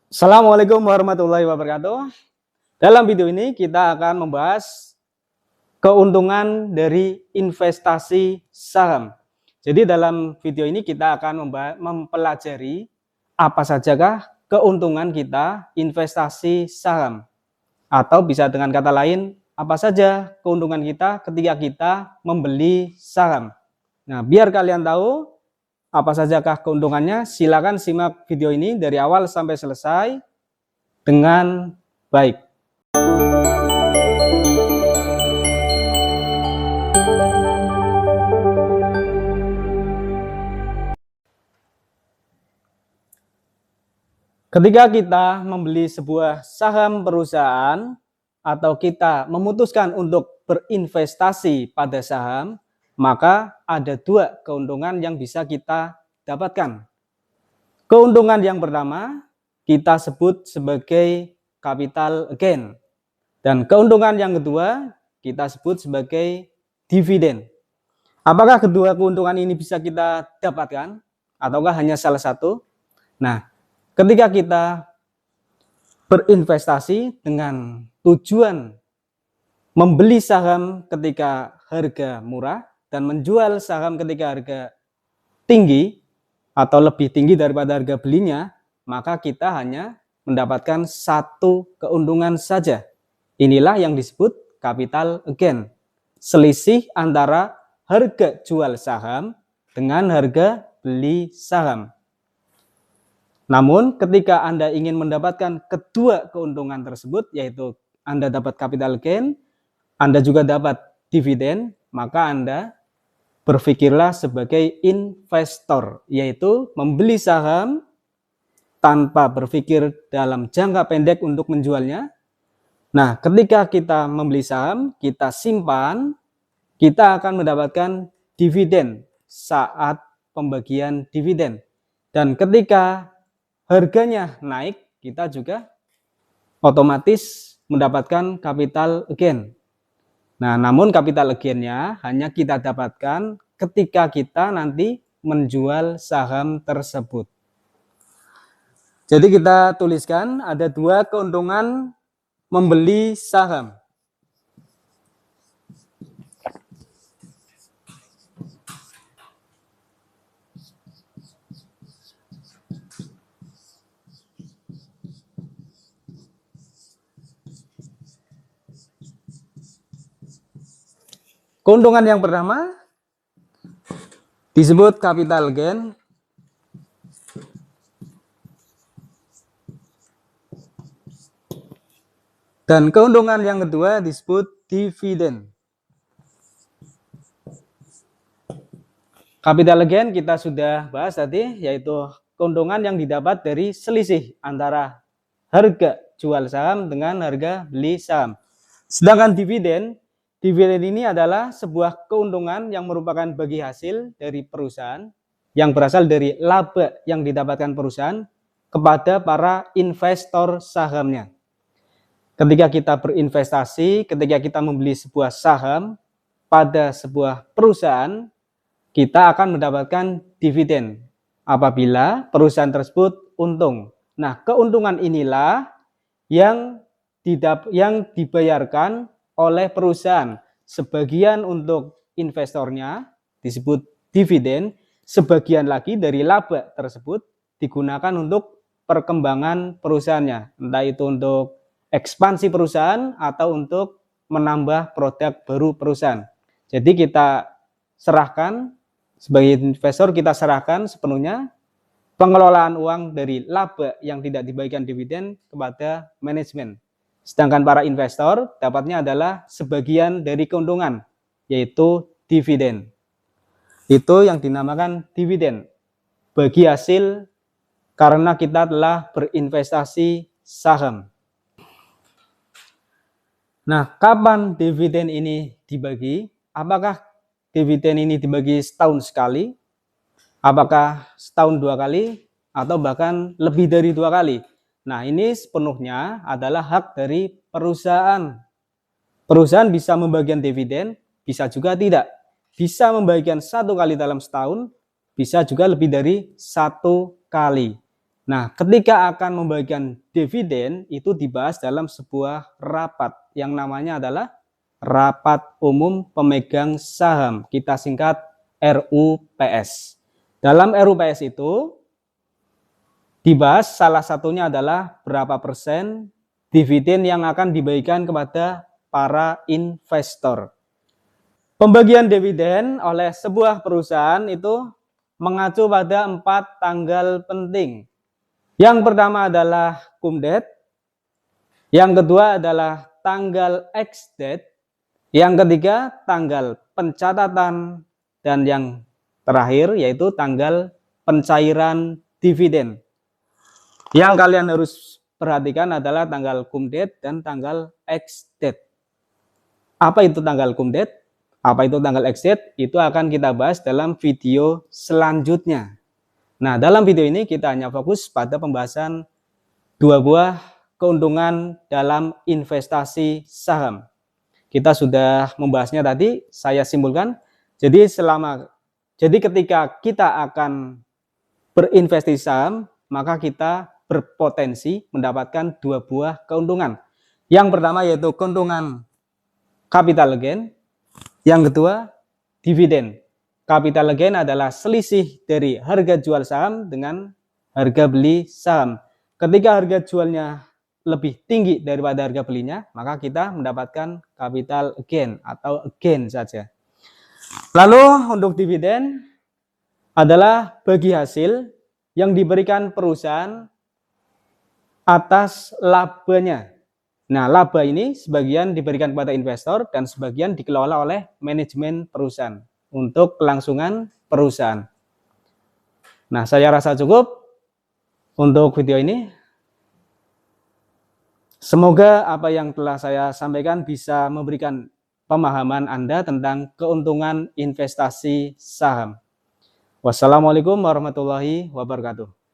Assalamualaikum warahmatullahi wabarakatuh. Dalam video ini kita akan membahas keuntungan dari investasi saham. Jadi dalam video ini kita akan mempelajari apa sajakah keuntungan kita investasi saham. Atau bisa dengan kata lain, apa saja keuntungan kita ketika kita membeli saham. Nah, biar kalian tahu apa sajakah keuntungannya, silakan simak video ini dari awal sampai selesai dengan baik. Ketika kita membeli sebuah saham perusahaan atau kita memutuskan untuk berinvestasi pada saham, maka ada dua keuntungan yang bisa kita dapatkan. Keuntungan yang pertama kita sebut sebagai capital gain. Dan keuntungan yang kedua kita sebut sebagai dividen. Apakah kedua keuntungan ini bisa kita dapatkan ataukah hanya salah satu? Nah, ketika kita berinvestasi dengan tujuan membeli saham ketika harga murah dan menjual saham ketika harga tinggi atau lebih tinggi daripada harga belinya, maka kita hanya mendapatkan satu keuntungan saja. Inilah yang disebut capital gain. Selisih antara harga jual saham dengan harga beli saham. Namun ketika Anda ingin mendapatkan kedua keuntungan tersebut, yaitu Anda dapat capital gain, Anda juga dapat dividen, maka Anda berpikirlah sebagai investor, yaitu membeli saham tanpa berpikir dalam jangka pendek untuk menjualnya. Nah, ketika kita membeli saham, kita simpan, kita akan mendapatkan dividen saat pembagian dividen. Dan ketika harganya naik, kita juga otomatis mendapatkan capital gain. Nah, namun capital gain-nya hanya kita dapatkan ketika kita nanti menjual saham tersebut. Jadi kita tuliskan ada dua keuntungan membeli saham. Keuntungan yang pertama disebut capital gain. Dan keuntungan yang kedua disebut dividen. Capital gain kita sudah bahas tadi, yaitu keuntungan yang didapat dari selisih antara harga jual saham dengan harga beli saham. Sedangkan dividen ini adalah sebuah keuntungan yang merupakan bagi hasil dari perusahaan yang berasal dari laba yang didapatkan perusahaan kepada para investor sahamnya. Ketika kita berinvestasi, ketika kita membeli sebuah saham pada sebuah perusahaan, kita akan mendapatkan dividen apabila perusahaan tersebut untung. Nah, keuntungan inilah yang dibayarkan oleh perusahaan. Sebagian untuk investornya disebut dividen, sebagian lagi dari laba tersebut digunakan untuk perkembangan perusahaannya, entah itu untuk ekspansi perusahaan atau untuk menambah produk baru perusahaan. Jadi kita serahkan sebagai investor, kita serahkan sepenuhnya pengelolaan uang dari laba yang tidak dibagikan dividen kepada manajemen. Sedangkan para investor dapatnya adalah sebagian dari keuntungan, yaitu dividen. Itu yang dinamakan dividen bagi hasil karena kita telah berinvestasi saham. Nah, kapan dividen ini dibagi? Apakah dividen ini dibagi setahun sekali? Apakah setahun dua kali? Atau bahkan lebih dari dua kali? Nah, ini sepenuhnya adalah hak dari perusahaan. Perusahaan bisa membagikan dividen, bisa juga tidak. Bisa membagikan satu kali dalam setahun, bisa juga lebih dari satu kali. Nah, ketika akan membagikan dividen itu dibahas dalam sebuah rapat yang namanya adalah Rapat Umum Pemegang Saham. Kita singkat RUPS. Dalam RUPS itu dibahas salah satunya adalah berapa persen dividen yang akan dibagikan kepada para investor. Pembagian dividen oleh sebuah perusahaan itu mengacu pada 4 tanggal penting. Yang pertama adalah cum date, yang kedua adalah tanggal ex date, yang ketiga tanggal pencatatan, dan yang terakhir yaitu tanggal pencairan dividen. Yang kalian harus perhatikan adalah tanggal cum date dan tanggal ex date. Apa itu tanggal cum date? Apa itu tanggal ex date? Itu akan kita bahas dalam video selanjutnya. Nah, dalam video ini kita hanya fokus pada pembahasan 2 buah keuntungan dalam investasi saham. Kita sudah membahasnya tadi, saya simpulkan. Jadi ketika kita akan berinvestasi saham, maka kita berpotensi mendapatkan 2 buah keuntungan. Yang pertama yaitu keuntungan capital gain, yang kedua dividen. Capital gain adalah selisih dari harga jual saham dengan harga beli saham. Ketika harga jualnya lebih tinggi daripada harga belinya, maka kita mendapatkan capital gain atau gain saja. Lalu untuk dividen adalah bagi hasil yang diberikan perusahaan atas labanya. Nah, laba ini sebagian diberikan kepada investor dan sebagian dikelola oleh manajemen perusahaan untuk kelangsungan perusahaan. Nah, saya rasa cukup untuk video ini. Semoga apa yang telah saya sampaikan bisa memberikan pemahaman Anda tentang keuntungan investasi saham. Wassalamualaikum warahmatullahi wabarakatuh.